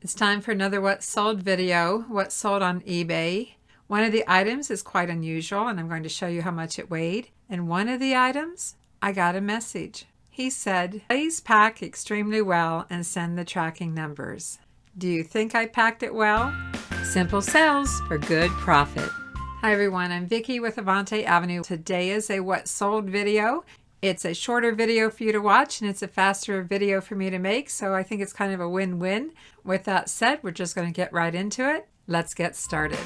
It's time for another What Sold video, what sold on eBay. One of the items is quite unusual and I'm going to show you how much it weighed. And one of the items, I got a message. He said, please pack extremely well and send the tracking numbers. Do you think I packed it well? Simple sales for good profit. Hi everyone, I'm Vicki with Avante-Avenue. Today is a What Sold video. It's a shorter video for you to watch and it's a faster video for me to make, so I think it's kind of a win-win. With that said, we're just going to get right into it. Let's get started.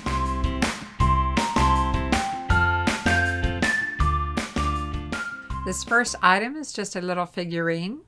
This first item is just a little figurine.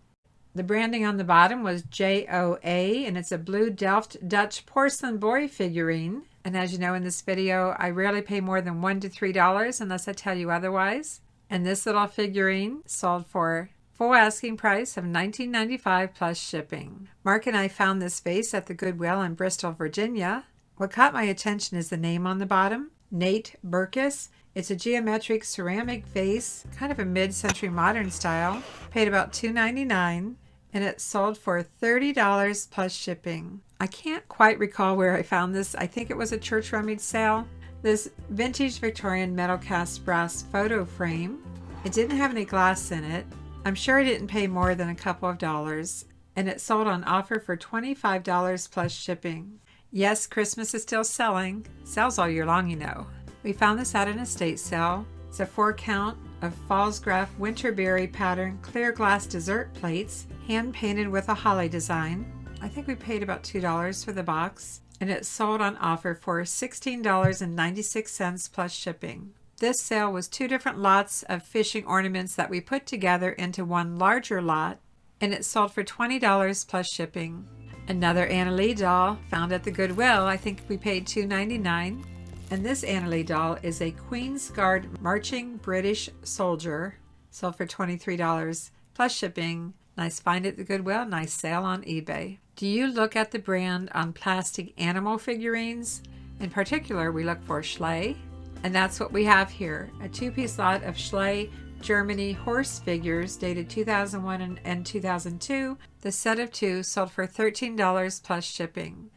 The branding on the bottom was JOA and it's a blue Delft Dutch porcelain boy figurine. And as you know, in this video, I rarely pay more than $1 to $3 unless I tell you otherwise. And this little figurine sold for full asking price of $19.95 plus shipping. Mark and I found this vase at the Goodwill in Bristol, Virginia. What caught my attention is the name on the bottom, Nate Burkus. It's a geometric ceramic vase, kind of a mid-century modern style. Paid about $2.99 and it sold for $30 plus shipping. I can't quite recall where I found this. I think it was a church rummage sale. This vintage Victorian metal cast brass photo frame. It didn't have any glass in it. I'm sure I didn't pay more than a couple of dollars. And it sold on offer for $25 plus shipping. Yes, Christmas is still selling. Sells all year long, you know. We found this at an estate sale. It's a 4-count of Fallsgraf Winterberry pattern clear glass dessert plates, hand painted with a holly design. I think we paid about $2 for the box. And it sold on offer for $16.96 plus shipping. This sale was 2 different lots of fishing ornaments that we put together into one larger lot, and it sold for $20 plus shipping. Another Anna Lee doll found at the Goodwill. I think we paid $2.99. And this Anna Lee doll is a Queen's Guard marching British soldier, sold for $23 plus shipping. Nice find at the Goodwill, nice sale on eBay. Do you look at the brand on plastic animal figurines? In particular, we look for Schley, and that's what we have here. A 2-piece lot of Schley Germany horse figures dated 2001 and 2002. The set of 2 sold for $13 plus shipping.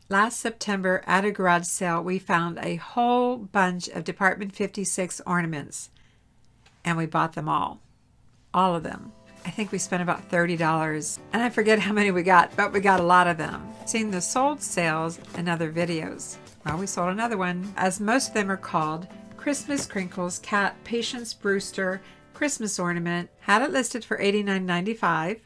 Last September at a garage sale, we found a whole bunch of Department 56 ornaments, and we bought them all of them. I think we spent about $30, and I forget how many we got, but we got a lot of them. Seen the sold sales in other videos. Well, we sold another one, as most of them are called Christmas Crinkles Cat Patience Brewster Christmas Ornament. Had it listed for $89.95,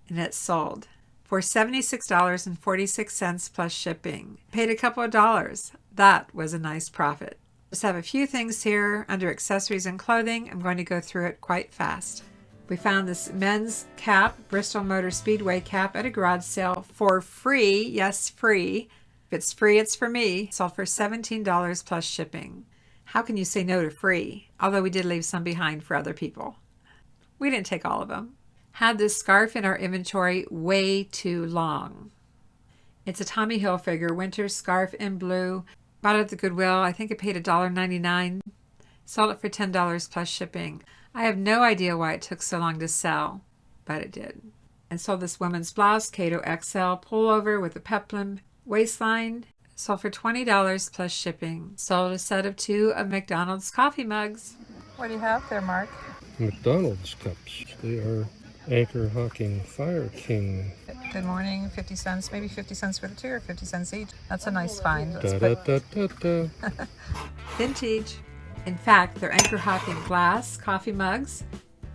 and it sold for $76.46 plus shipping. Paid a couple of dollars. That was a nice profit. Just have a few things here under accessories and clothing. I'm going to go through it quite fast. We found this men's cap, Bristol Motor Speedway cap at a garage sale for free. Yes, free. If it's free, it's for me. Sold for $17 plus shipping. How can you say no to free? Although we did leave some behind for other people. We didn't take all of them. Had this scarf in our inventory way too long. It's a Tommy Hilfiger winter scarf in blue. Bought it at the Goodwill. I think I paid $1.99. Sold it for $10 plus shipping. I have no idea why it took so long to sell, but it did. And sold this woman's blouse, Cato XL pullover with a peplum waistline. Sold for $20 plus shipping. Sold a set of 2 of McDonald's coffee mugs. What do you have there, Mark? McDonald's cups. They are Anchor Hawking Fire King. Good morning, 50 cents, maybe 50 cents for the 2 or 50 cents each. That's a nice find. Vintage. In fact, they're Anchor Hawking glass coffee mugs,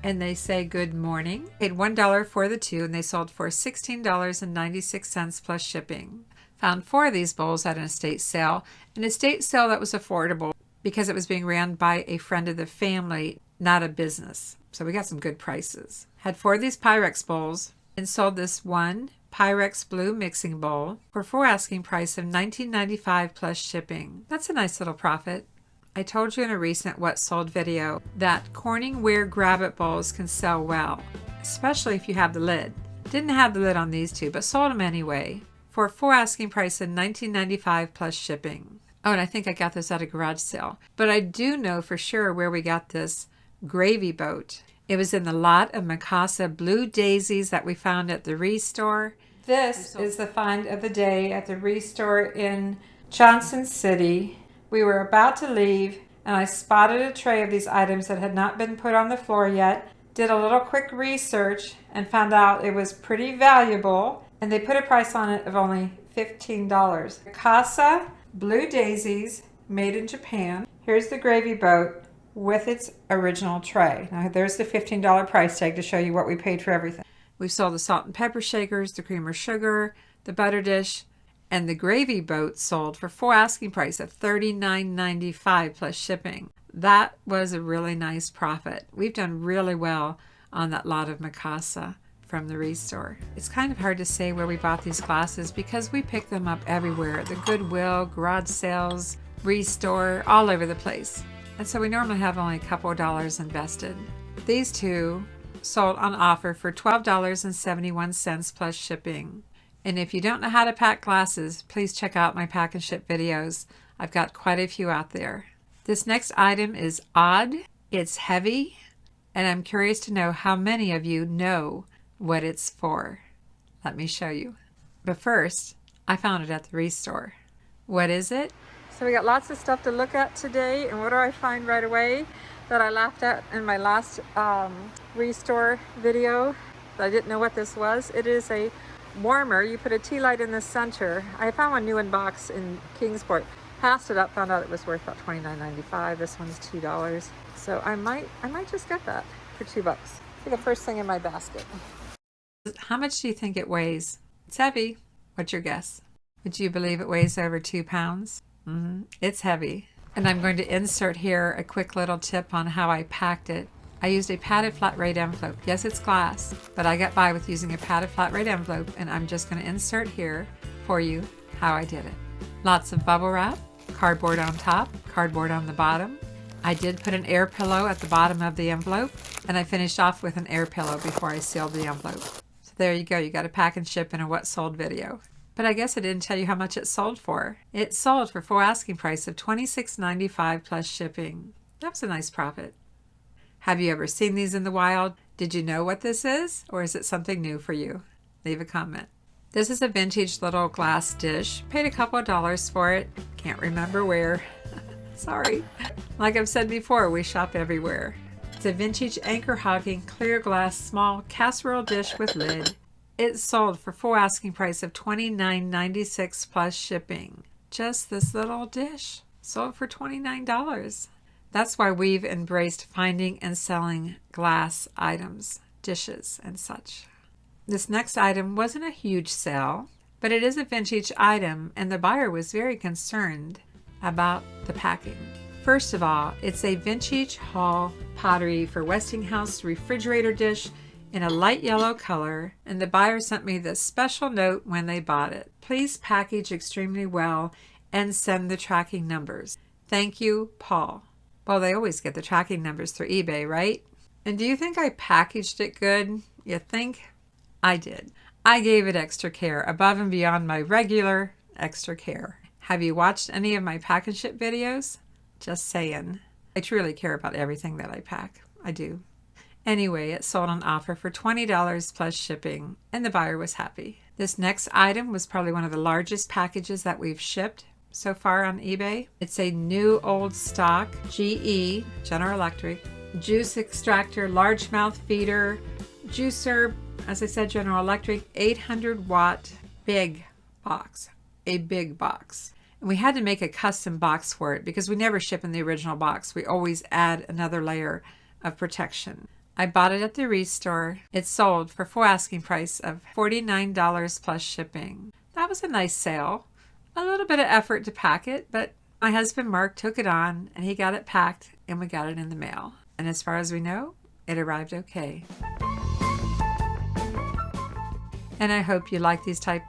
and they say good morning. Paid $1 for the 2, and they sold for $16.96 plus shipping. Found 4 of these bowls at an estate sale that was affordable because it was being ran by a friend of the family, not a business. So we got some good prices. Had 4 of these Pyrex bowls and sold this one Pyrex blue mixing bowl for full asking price of $19.95 plus shipping. That's a nice little profit. I told you in a recent What Sold video that Corningware grab-it bowls can sell well, especially if you have the lid. Didn't have the lid on these 2, but sold them anyway for a full asking price of $19.95 plus shipping. Oh, and I think I got this at a garage sale. But I do know for sure where we got this gravy boat. It was in the lot of Mikasa blue daisies that we found at the Restore. This is the find of the day at the Restore in Johnson City. We were about to leave and I spotted a tray of these items that had not been put on the floor yet, did a little quick research and found out it was pretty valuable, and they put a price on it of only $15. Mikasa Blue Daisies, made in Japan. Here's the gravy boat with its original tray. Now there's the $15 price tag to show you what we paid for everything. We've sold the salt and pepper shakers, the creamer sugar, the butter dish, and the gravy boat sold for full asking price of $39.95 plus shipping. That was a really nice profit. We've done really well on that lot of Mikasa from the Restore. It's kind of hard to say where we bought these glasses because we pick them up everywhere. The Goodwill, garage sales, Restore, all over the place. And so we normally have only a couple of dollars invested. These two sold on offer for $12.71 plus shipping. And if you don't know how to pack glasses, please check out my pack and ship videos. I've got quite a few out there. This next item is odd, it's heavy, and I'm curious to know how many of you know what it's for. Let me show you. But first, I found it at the Restore. What is it? So we got lots of stuff to look at today, and what do I find right away that I laughed at in my last Restore video? I didn't know what this was. It is a warmer. You put a tea light in the center. I found one new in box in Kingsport. Passed it up, found out it was worth about $29.95. This one's $2. So I might just get that for $2. Be the first thing in my basket. How much do you think it weighs? It's heavy. What's your guess? Would you believe it weighs over 2 pounds? It's heavy. And I'm going to insert here a quick little tip on how I packed it. I used a padded flat rate envelope. Yes, it's glass, but I got by with using a padded flat rate envelope, and I'm just going to insert here for you how I did it. Lots of bubble wrap, cardboard on top, cardboard on the bottom. I did put an air pillow at the bottom of the envelope, and I finished off with an air pillow before I sealed the envelope. So there you go. You got a pack and ship in a what sold video. But I guess I didn't tell you how much it sold for. It sold for full asking price of $26.95 plus shipping. That was a nice profit. Have you ever seen these in the wild? Did you know what this is? Or is it something new for you? Leave a comment. This is a vintage little glass dish. Paid a couple of dollars for it. Can't remember where. Sorry. Like I've said before, we shop everywhere. It's a vintage anchor-hogging clear glass small casserole dish with lid. It sold for full asking price of $29.96 plus shipping. Just this little dish sold for $29. That's why we've embraced finding and selling glass items, dishes, and such. This next item wasn't a huge sale, but it is a vintage item, and the buyer was very concerned about the packing. First of all, it's a vintage hall pottery for Westinghouse refrigerator dish in a light yellow color, and the buyer sent me this special note when they bought it. Please package extremely well and send the tracking numbers. Thank you, Paul. Well, they always get the tracking numbers through eBay, right? And do you think I packaged it good? You think? I did. I gave it extra care, above and beyond my regular extra care. Have you watched any of my pack and ship videos? Just saying. I truly care about everything that I pack. I do. Anyway, it sold on offer for $20 plus shipping, and the buyer was happy. This next item was probably one of the largest packages that we've shipped so far on eBay. It's a new old stock GE, General Electric, juice extractor, largemouth feeder, juicer, as I said, General Electric, 800 watt, big box, a big box. And we had to make a custom box for it because we never ship in the original box. We always add another layer of protection. I bought it at the Restore. It sold for full asking price of $49 plus shipping. That was a nice sale. A little bit of effort to pack it, but my husband Mark took it on and he got it packed and we got it in the mail. And as far as we know, it arrived okay. And I hope you like these I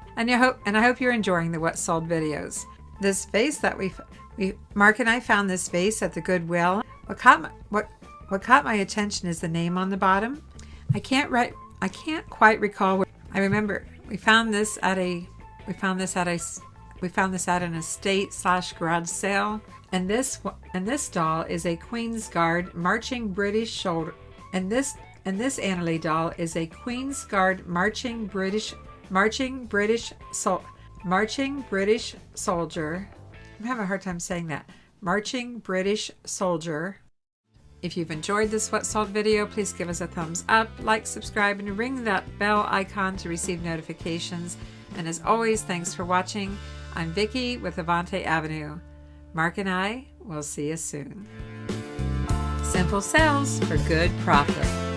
hope you're enjoying the what sold videos. This vase that Mark and I found this vase at the Goodwill. What caught my attention is the name on the bottom. I can't quite recall. I remember we found this at an estate/garage sale. And this doll is a Queen's Guard marching British soldier. And this Annalie doll is a Queen's Guard marching British Marching British soldier. I'm having a hard time saying that. Marching British soldier. If you've enjoyed this What Sold video, please give us a thumbs up, like, subscribe, and ring that bell icon to receive notifications. And as always, thanks for watching. I'm Vicki with Avante-Avenue. Mark and I will see you soon. Simple sales for good profit.